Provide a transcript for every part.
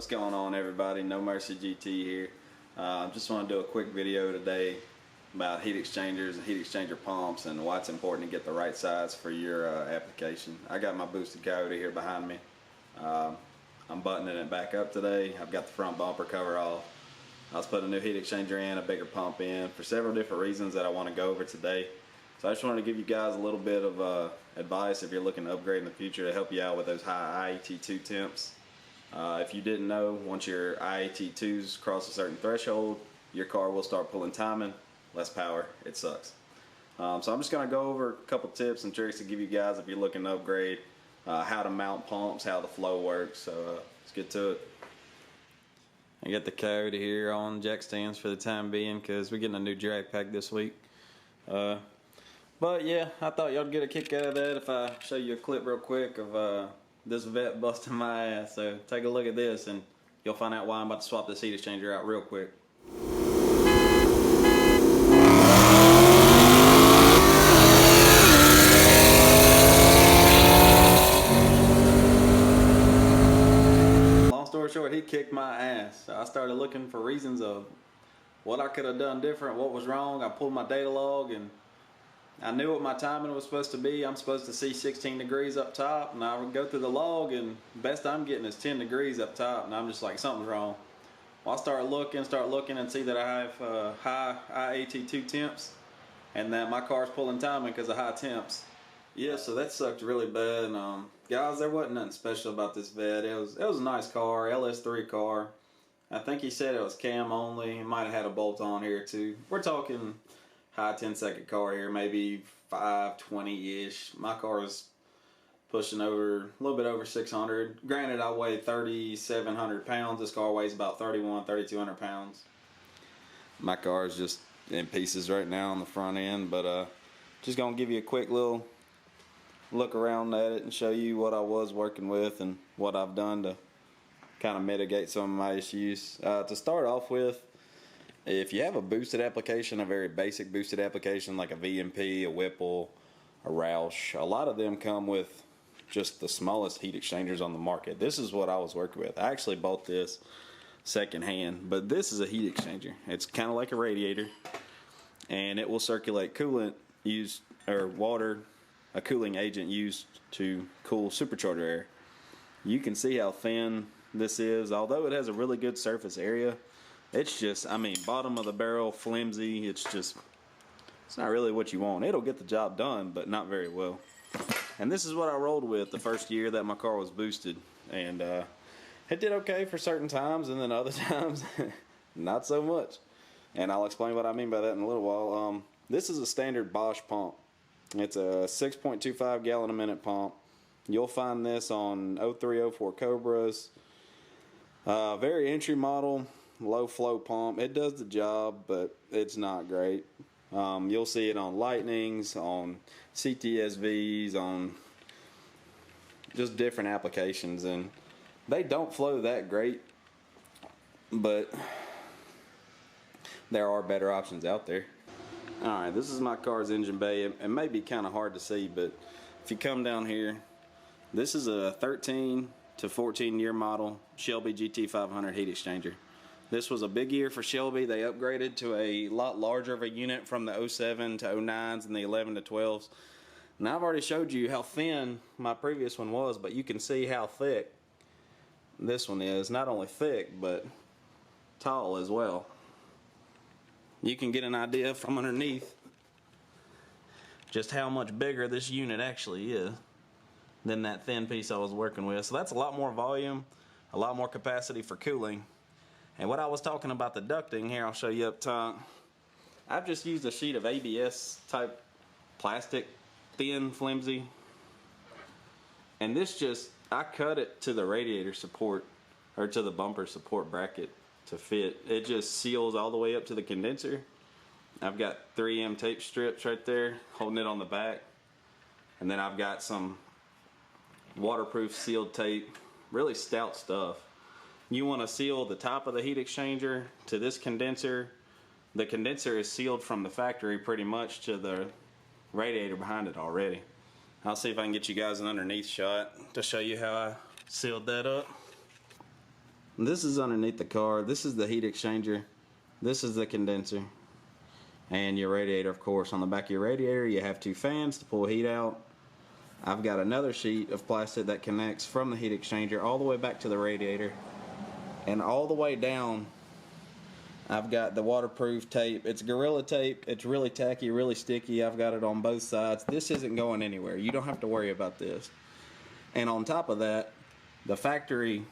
What's going on, everybody? No Mercy GT here. Just want to do a quick video today about heat exchangers and heat exchanger pumps and why it's important to get the right size for your application. I got my boosted Coyote here behind me. I'm buttoning it back up today. I've got the front bumper cover off. I was putting a new heat exchanger in, a bigger pump in, for several different reasons that I want to go over today. So I just wanted to give you guys a little bit of advice if you're looking to upgrade in the future to help you out with those high IAT2 temps. If you didn't know, once your IAT2s cross a certain threshold, your car will start pulling timing, less power, it sucks. So I'm just going to go over a couple tips and tricks to give you guys if you're looking to upgrade, how to mount pumps, how the flow works. So let's get to it. I got the Coyote here on jack stands for the time being because we're getting a new drag pack this week. But yeah, I thought y'all would get a kick out of that if I show you a clip real quick of this Vette busting my ass. So take a look at this and you'll find out why I'm about to swap this heat exchanger out real quick. Long story short, he kicked my ass. So I started looking for reasons of what I could have done different, what was wrong. I pulled my data log and I knew what my timing was supposed to be. I'm supposed to see 16 degrees up top, and I would go through the log, and best I'm getting is 10 degrees up top, and I'm just like, something's wrong. Well, I start looking, and see that I have high IAT2 temps, and that my car's pulling timing because of high temps. Yeah, so that sucked really bad. Guys, there wasn't nothing special about this Vette. It was a nice car, LS3 car. I think he said it was cam only. He might have had a bolt on here too. We're talking high 10-second car here, maybe 520-ish. My car is pushing over, a little bit over 600. Granted, I weigh 3,700 pounds. This car weighs about 3,200 pounds. My car is just in pieces right now on the front end, but just gonna give you a quick little look around at it and show you what I was working with and what I've done to kind of mitigate some of my issues. To start off with, if you have a boosted application, a very basic boosted application like a VMP, a Whipple, a Roush, a lot of them come with just the smallest heat exchangers on the market. This is what I was working with. I actually bought this secondhand, but this is a heat exchanger. It's kind of like a radiator, and it will circulate coolant used, or water, a cooling agent used to cool supercharger air. You can see how thin this is. Although it has a really good surface area, it's just, I mean, bottom of the barrel, flimsy. It's not really what you want. It'll get the job done, but not very well. And this is what I rolled with the first year that my car was boosted. And it did okay for certain times, and then other times, not so much. And I'll explain what I mean by that in a little while. This is a standard Bosch pump. It's a 6.25 gallon a minute pump. You'll find this on 0304 Cobras. Very entry model. Low flow pump. It does the job, but it's not great. You'll see it on Lightnings, on CTSVs, on just different applications, and they don't flow that great, but there are better options out there. Alright, this is my car's engine bay. It may be kind of hard to see, but if you come down here, this is a 13 to 14 year model Shelby GT500 heat exchanger. This was a big year for Shelby. They upgraded to a lot larger of a unit from the 07 to 09s and the 11 to 12s. Now I've already showed you how thin my previous one was, but you can see how thick this one is. Not only thick, but tall as well. You can get an idea from underneath just how much bigger this unit actually is than that thin piece I was working with. So that's a lot more volume, a lot more capacity for cooling. And what I was talking about the ducting here, I'll show you up top. I've just used a sheet of ABS type plastic, thin, flimsy. And this just, I cut it to the radiator support, or to the bumper support bracket to fit. It just seals all the way up to the condenser. I've got 3M tape strips right there holding it on the back. And then I've got some waterproof sealed tape, really stout stuff. You want to seal the top of the heat exchanger to this condenser. The condenser is sealed from the factory pretty much to the radiator behind it already. I'll see if I can get you guys an underneath shot to show you how I sealed that up. This is underneath the car. This is the heat exchanger. This is the condenser. And your radiator, of course. On the back of your radiator, you have 2 fans to pull heat out. I've got another sheet of plastic that connects from the heat exchanger all the way back to the radiator. And all the way down, I've got the waterproof tape. It's Gorilla Tape. It's really tacky, really sticky. I've got it on both sides. This isn't going anywhere. You don't have to worry about this. And on top of that, the factory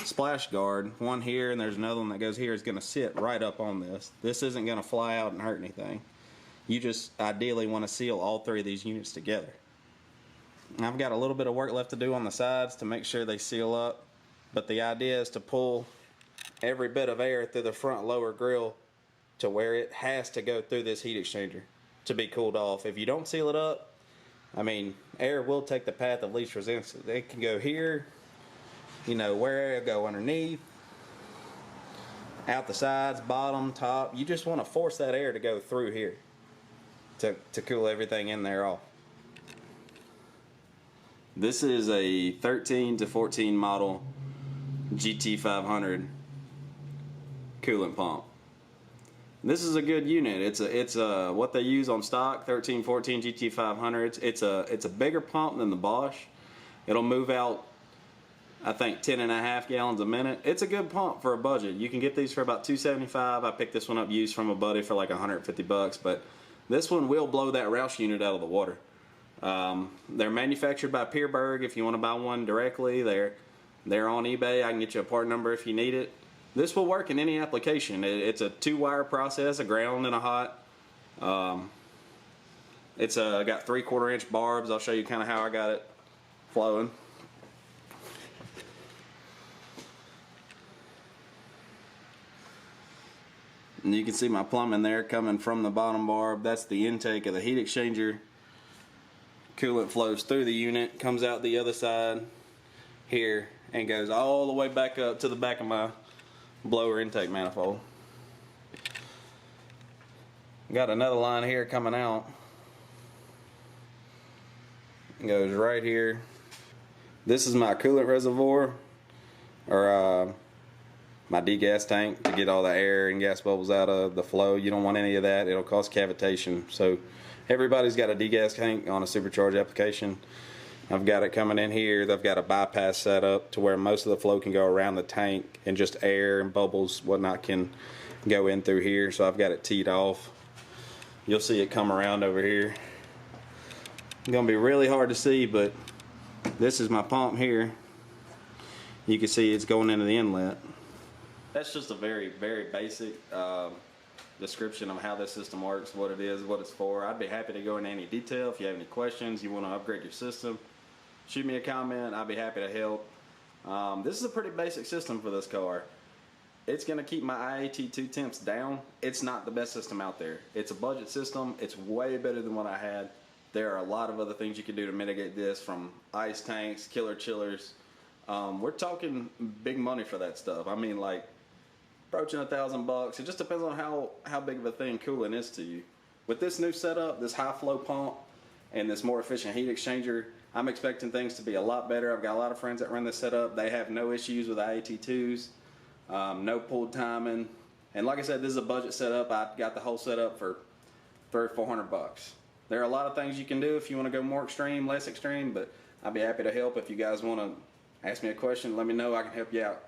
splash guard, one here and there's another one that goes here, is going to sit right up on this. This isn't going to fly out and hurt anything. You just ideally want to seal all 3 of these units together. I've got a little bit of work left to do on the sides to make sure they seal up, but the idea is to pull every bit of air through the front lower grill to where it has to go through this heat exchanger to be cooled off. If you don't seal it up, I mean, air will take the path of least resistance. It can go here, you know, where it'll go underneath, out the sides, bottom, top. You just want to force that air to go through here to cool everything in there off. This is a 13 to 14 model GT500 coolant pump. This is a good unit. It's a what they use on stock, 13, 14 GT500s. It's a bigger pump than the Bosch. It'll move out, I think, 10.5 gallons a minute. It's a good pump for a budget. You can get these for about $275. I picked this one up used from a buddy for like 150 bucks, but this one will blow that Roush unit out of the water. They're manufactured by Peerberg. If you want to buy one directly, they're on eBay. I can get you a part number if you need it. This will work in any application. It's a 2-wire process, a ground and a hot. It's got 3/4 inch barbs. I'll show you kind of how I got it flowing. And you can see my plumbing there coming from the bottom barb. That's the intake of the heat exchanger. Coolant flows through the unit, comes out the other side here, and goes all the way back up to the back of my blower intake manifold. Got another line here coming out. It goes right here. This is my coolant reservoir, or my degas tank, to get all the air and gas bubbles out of the flow. You don't want any of that. It'll cause cavitation. So everybody's got a degas tank on a supercharged application. I've got it coming in here. They've got a bypass set up to where most of the flow can go around the tank, and just air and bubbles, whatnot, can go in through here. So I've got it teed off. You'll see it come around over here. It's gonna be really hard to see, but this is my pump here. You can see it's going into the inlet. That's just a very, very basic description of how this system works, what it is, what it's for. I'd be happy to go into any detail. If you have any questions, you want to upgrade your system, shoot me a comment. I'd be happy to help. This is a pretty basic system for this car. It's going to keep my IAT2 temps down. It's not the best system out there. It's a budget system. It's way better than what I had. There are a lot of other things you can do to mitigate this, from ice tanks, killer chillers. We're talking big money for that stuff. I mean, like, approaching $1,000 bucks. It just depends on how big of a thing cooling is to you. With this new setup, this high flow pump, and this more efficient heat exchanger, I'm expecting things to be a lot better. I've got a lot of friends that run this setup. They have no issues with IAT2s, no pulled timing. And like I said, this is a budget setup. I got the whole setup for $300 or $400. There are a lot of things you can do if you want to go more extreme, less extreme, but I'd be happy to help. If you guys want to ask me a question, let me know. I can help you out.